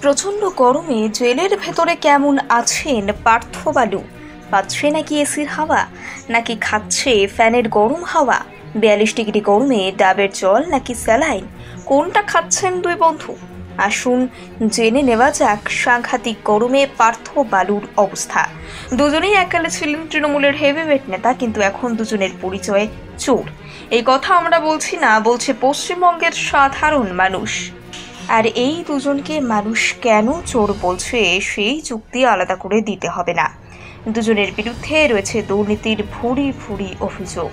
প্রচণ্ড গরমে জেলের ভেতরে কেমন আছেন পার্থ বালু? পাচ্ছে নাকি এসির হাওয়া, নাকি খাচ্ছে ফ্যানের গরম হাওয়া? 42 ডিগ্রি গরমে ডাবের জল নাকি স্যালাইন, কোনটা খাচ্ছেন দুই বন্ধু? আসুন জেনে নেওয়া যাক সাংঘাতিক গরমে পার্থ বালুর অবস্থা। দুজনেই এককালে ছিলেন তৃণমূলের হেভিওয়েট নেতা, কিন্তু এখন দুজনের পরিচয় চোর। এই কথা আমরা বলছি না, বলছে পশ্চিমবঙ্গের সাধারণ মানুষ। আর এই দুজনকে মানুষ কেন চোর বলছে সেই যুক্তি আলাদা করে দিতে হবে না। দুজনের বিরুদ্ধে রয়েছে দুর্নীতির ভুরি ভুরি অভিযোগ।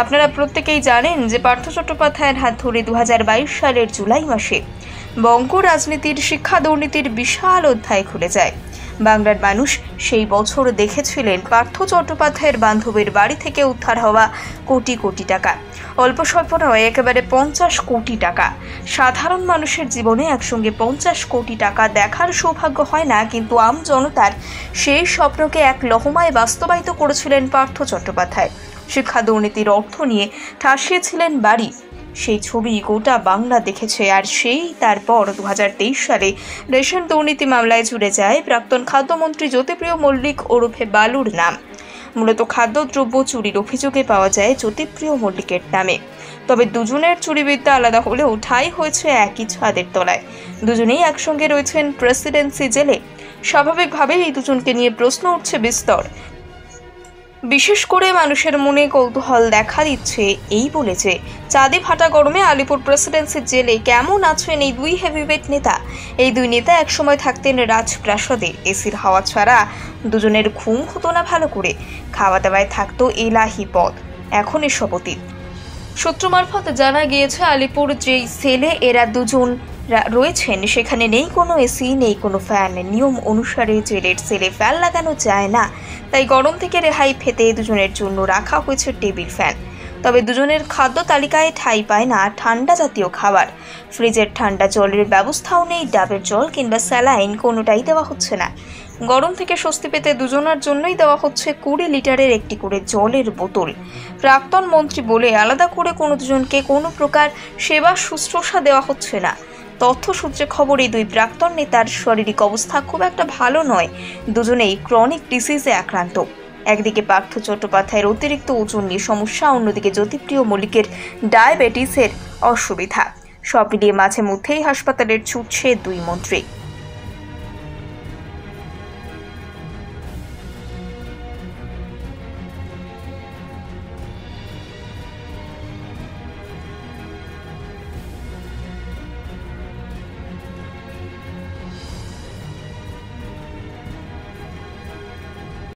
আপনারা প্রত্যেকেই জানেন যে পার্থ চট্টোপাধ্যায়ের হাত ধরে 2022 সালের জুলাই মাসে বঙ্গ রাজনীতির শিক্ষা দুর্নীতির বিশাল অধ্যায় খুলে যায়। বাংলার মানুষ সেই বছর দেখেছিলেন পার্থ চট্টোপাধ্যায়ের বান্ধবীর বাড়ি থেকে উদ্ধার হওয়া কোটি কোটি টাকা। অল্প স্বল্প নয়, একেবারে 50 কোটি টাকা। সাধারণ মানুষের জীবনে একসঙ্গে 50 কোটি টাকা দেখার সৌভাগ্য হয় না, কিন্তু আম জনতার সেই স্বপ্নকে এক লহমায় বাস্তবায়িত করেছিলেন পার্থ চট্টোপাধ্যায়। শিক্ষা দুর্নীতির অর্থ নিয়ে ঠাসিয়েছিলেন বাড়ি, সেই ছবি গোটা বাংলা দেখেছে। আর সেই তারপর 2023 সালে রেশন দুর্নীতি মামলায় জুড়ে যায় প্রাক্তন খাদ্যমন্ত্রী জ্যোতিপ্রিয় মল্লিক ওরফে বালুর নাম। মূলত খাদ্যদ্রব্য চুরির অভিযোগে পাওয়া যায় জ্যোতিপ্রিয় মল্লিকের নামে। তবে দুজনের চুরিবিদ্যা আলাদা হলেও ঠাঁই হয়েছে একই ছাদের তলায়। দুজনেই একসঙ্গে রয়েছেন প্রেসিডেন্সি জেলে। স্বাভাবিকভাবেই এই দুজনকে নিয়ে প্রশ্ন উঠছে বিস্তর। বিশেষ করে মানুষের মনে কৌতূহল দেখা দিচ্ছে এই বলে যে চাঁদে ফাটা গরমে আলিপুর প্রেসিডেন্সি জেলে কেমন আছেন এই দুই হেভিওয়েট নেতা। এই দুই নেতা একসময় থাকতেন রাজপ্রাসাদে। এসির হাওয়া ছাড়া দুজনের ঘুম হতো না ভালো করে, খাওয়া দাওয়ায় থাকতো এলাহি পদ। এখন এসব অতীত। সূত্র মারফত জানা গিয়েছে আলিপুর যেই সেলে এরা দুজন রয়েছেন সেখানে নেই কোনো এসি, নেই কোনো ফ্যান। নিয়ম অনুসারে জেলের সেলে ফ্যান লাগানো যায় না, তাই গরম থেকে রেহাই পেতে দুজনের জন্য রাখা হয়েছে টেবিল ফ্যান। তবে দুজনের খাদ্য তালিকায় ঠাঁই পায় না ঠান্ডা জাতীয় খাবার। ফ্রিজের ঠান্ডা জলের ব্যবস্থাও নেই, ডাবের জল কিংবা স্যালাইন কোনোটাই দেওয়া হচ্ছে না। গরম থেকে স্বস্তি পেতে দুজনার জন্যই দেওয়া হচ্ছে 20 লিটারের একটি করে জলের বোতল। প্রাক্তন মন্ত্রী বলে আলাদা করে কোনো দুজনকে কোনো প্রকার সেবা শুশ্রূষা দেওয়া হচ্ছে না। তথ্য সূত্রে খবর, এই দুই প্রাক্তন নেতার শারীরিক অবস্থা খুব একটা ভালো নয়। দুজনেই ক্রনিক ডিজিজে আক্রান্ত। একদিকে পার্থ চট্টোপাধ্যায়ের অতিরিক্ত ওজন নিয়ে সমস্যা, অন্যদিকে জ্যোতিপ্রিয় মল্লিকের ডায়াবেটিসের অসুবিধা। সব মিলিয়ে মাঝে মধ্যেই হাসপাতালের ছুটছে দুই মন্ত্রী।